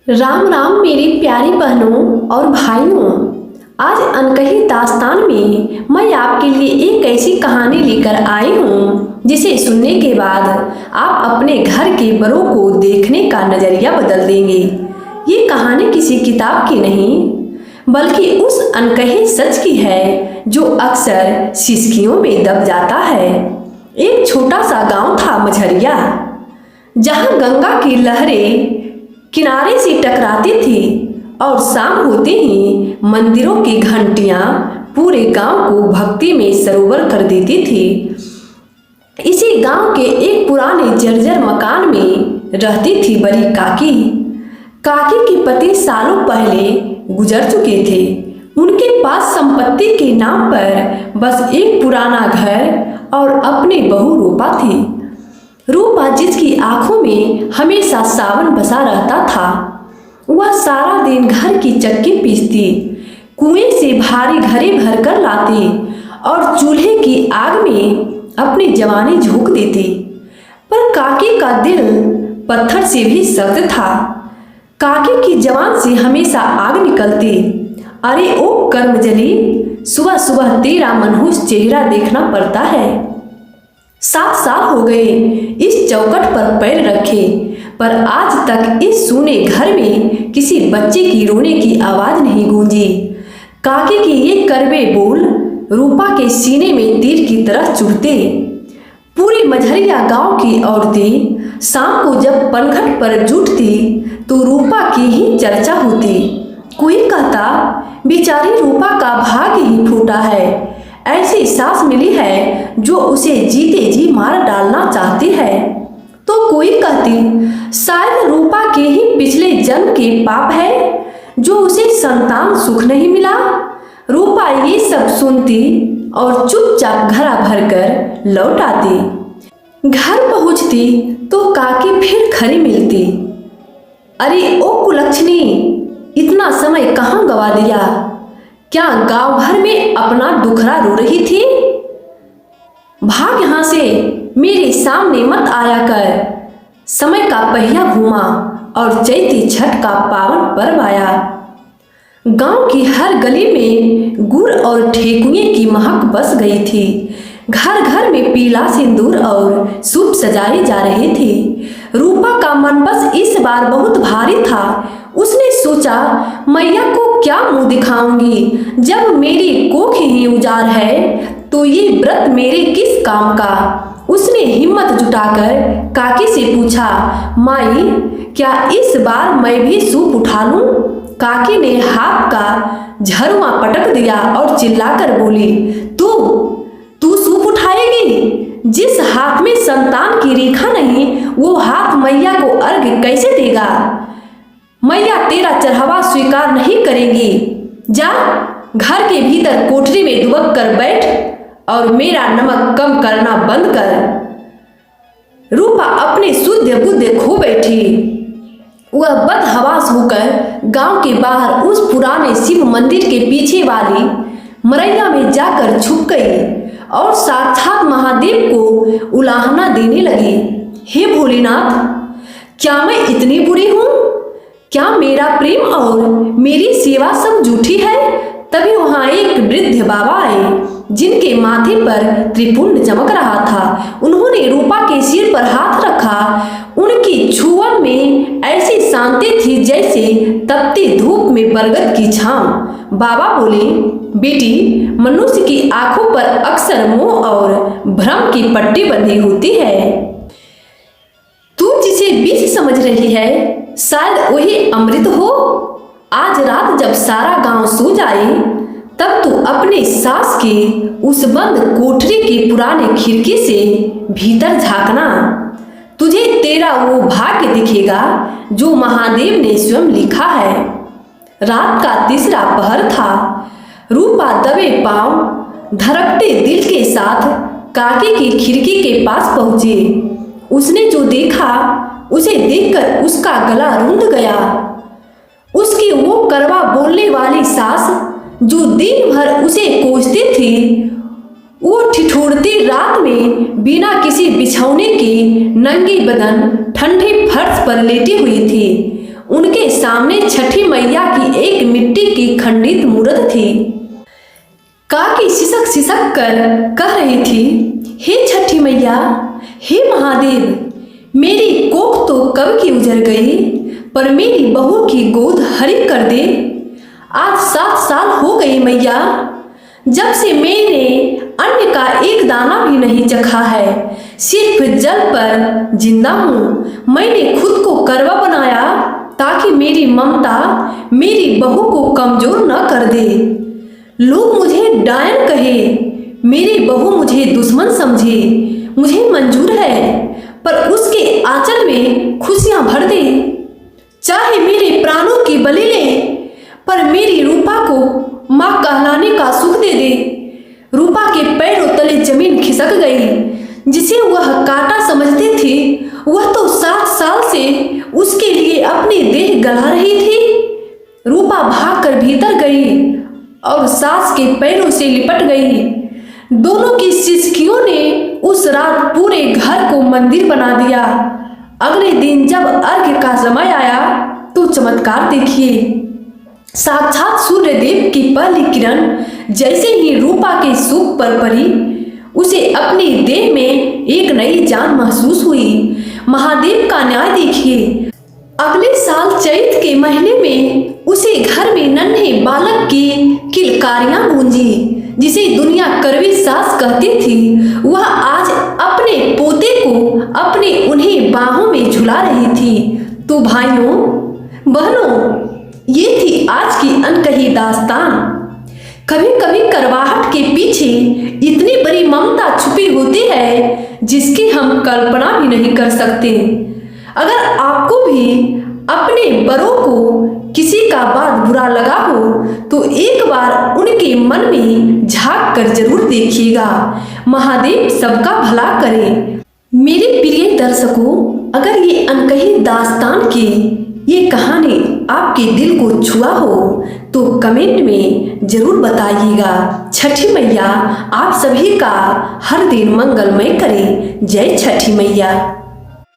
राम राम मेरी प्यारी बहनों और भाइयों। आज अनकही दास्तान में मैं आपके लिए एक ऐसी कहानी लेकर आई हूँ जिसे सुनने के बाद आप अपने घर के बड़ों को देखने का नजरिया बदल देंगे। ये कहानी किसी किताब की नहीं बल्कि उस अनकही सच की है जो अक्सर सिसकियों में दब जाता है। एक छोटा सा गांव था मझरिया, जहां गंगा की लहरें किनारे से टकराती थी और शाम होते ही मंदिरों की घंटियां पूरे गांव को भक्ति में सरोवर कर देती थी। इसी गांव के एक पुराने जर्जर मकान में रहती थी बड़ी काकी। काकी के पति सालों पहले गुजर चुके थे। उनके पास संपत्ति के नाम पर बस एक पुराना घर और अपनी बहू रूपा थी। रूपा जिसकी आंखों में हमेशा सावन बसा रहता था। वह सारा दिन घर की चक्की पीसती, कुएं से भारी घड़े भरकर लाती और चूल्हे की आग में अपनी जवानी झोंक देती। पर काकी का दिल पत्थर से भी सख्त था। काकी की जवान से हमेशा आग निकलती। अरे ओ कर्मजली, सुबह सुबह तेरा मनहूस चेहरा देखना पड़ता है। 7 साल हो गए इस चौखट पर पैर रखे, पर आज तक इस सूने घर में किसी बच्चे की रोने की आवाज नहीं गूंजी। काकी के ये कड़वे बोल रूपा के सीने में तीर की तरह चुभते। पूरी मझरिया गांव की औरतें शाम को जब पनघट पर जुटती तो रूपा की ही चर्चा होती। कोई कहता बेचारी रूपा का भाग्य ही फूटा है, ऐसी सास मिली है जो उसे जीते जी मार डालना चाहती है। तो कोई कहती शायद रूपा के ही पिछले जन्म के पाप है जो उसे संतान सुख नहीं मिला। रूपा ये सब सुनती और चुपचाप घड़ा भरकर लौट आती। घर पहुंचती तो काकी फिर खड़ी मिलती। अरे ओ कुलक्षणी, इतना समय कहाँ गवा दिया? क्या गांव भर में अपना दुखड़ा रो रही थी? भाग यहां से, मेरे सामने मत आया कर। समय का पहिया घूमा और चैती छठ का पावन पर्व आया। गांव की हर गली में गुड़ और ठेकुए की महक बस गई थी। घर घर में पीला सिंदूर और सूप सजाई जा रही थी। रूपा का मन बस इस बार बहुत भारी था। उसने सोचा, मैया को क्या मुंह दिखाऊंगी जब मेरी कोख ही उजाड़ है, तो ये व्रत मेरे किस काम का। उसने हिम्मत जुटाकर काकी से पूछा, माई क्या इस बार मैं भी सूप उठा लूं? काकी ने हाथ का झरुआ पटक दिया और चिल्लाकर बोली, तू सूप उठाएगी? जिस हाथ में संतान की रेखा नहीं वो हाथ मैया को अर्घ्य कैसे देगा? मैया तेरा चढ़ावा स्वीकार नहीं करेंगी। जा घर के भीतर कोठरी में दुबक कर बैठ और मेरा नमक कम करना बंद कर। रूपा अपने शुद्ध बुद्ध खो बैठी। वह बदहवास होकर गांव के बाहर उस पुराने शिव मंदिर के पीछे वाली मरैया में जाकर छुप गई और साक्षात महादेव को उलाहना देने लगी। हे भोलेनाथ, क्या मैं इतनी बुरी हूँ? क्या मेरा प्रेम और मेरी सेवा सब झूठी है? तभी वहां एक वृद्ध बाबा आए जिनके माथे पर त्रिपुंड चमक रहा था। उन्होंने रूपा के सिर पर हाथ रखा। उनकी छुअन में ऐसी शांति थी जैसे तपती धूप में बरगद की छांव। बाबा बोले, बेटी, मनुष्य की आंखों पर अक्सर मोह और भ्रम की पट्टी बंधी होती है। तू जिसे विष समझ रही है शायद वही अमृत हो। आज रात जब सारा गांव सो जाए तब तू अपने सास के उस बंद कोठरी की पुराने खिड़की से भीतर झांकना। तुझे तेरा वो भाग्य दिखेगा जो महादेव ने स्वयं लिखा है। रात का तीसरा पहर था। रूपा दबे पांव धड़कते दिल के साथ काकी की खिड़की के पास पहुंची। उसने जो देखा उसे देखकर उसका गला रुंध गया। उसकी वो कड़वा बोलने वाली सास जो दिन भर उसे कोसती थी, वो ठिठुरती रात में बिना किसी बिछौने के नंगी बदन ठंडे फर्श पर लेटी हुई थी। उनके सामने छठी मैया की एक मिट्टी की खंडित मूर्त थी। काकी सिसक सिसक कर कह रही थी, हे छठी मैया, हे महादेव, मेरी कोख तो कब की उजड़ गई, पर मेरी बहू की गोद हरी कर दे। आज 7 साल हो गए मैया, जब से मैंने अन्न का एक दाना भी नहीं चखा है, सिर्फ जल पर जिंदा हूँ। मैंने खुद को करवा बनाया ताकि मेरी ममता मेरी बहू को कमजोर न कर दे। लोग मुझे डायन कहे, मेरी बहू मुझे दुश्मन समझे, मुझे मंजूर है, पर उसके आंचल में खुशियां भर दे। चाहे मेरे प्राणों की बलि ले, पर मेरी रूपा को माँ कहलाने का सुख दे दे। रूपा के पैरों तले जमीन खिसक गई। जिसे वह कांटा समझती थी, वह तो 7 साल से उसके लिए अपनी देह गला रही थी। रूपा भागकर भीतर गई और सास के पैरों से लिपट गई। दोनों की सिसकियों ने उस रात पूरे घर को मंदिर बना दिया। अगले दिन जब अर्घ्य का समय आया तो चमत्कार देखिए। साक्षात सूर्यदेव की पहली किरण जैसे ही रूपा के सूप पर पड़ी, उसे अपनी देह में एक नई जान महसूस हुई। महादेव का न्याय देखिए। अगले साल चैत के महीने में उसे घर में नन्हे बालक की किलकारियां गूंजी। जिसे दुनिया कड़वी सास कहती थी, वह आज अपने पोते को अपने उन्हीं बाहों में झुला रही थी। तो भाइयों बहनों, ये थी आज की अनकही दास्तान। कभी कभी करवाहट के पीछे इतनी बड़ी ममता छुपी होती है जिसकी हम कल्पना भी नहीं कर सकते। अगर आपको भी अपने बड़ों को किसी का बात बुरा लगा हो तो एक बार उनके मन में झांक कर जरूर देखिएगा। महादेव सबका भला करे। मेरे प्रिय दर्शकों, अगर ये अनकही दास्तान की ये कहानी आपके दिल को छुआ हो तो कमेंट में जरूर बताइएगा। छठी मैया आप सभी का हर दिन मंगलमय करे। जय छठी मैया।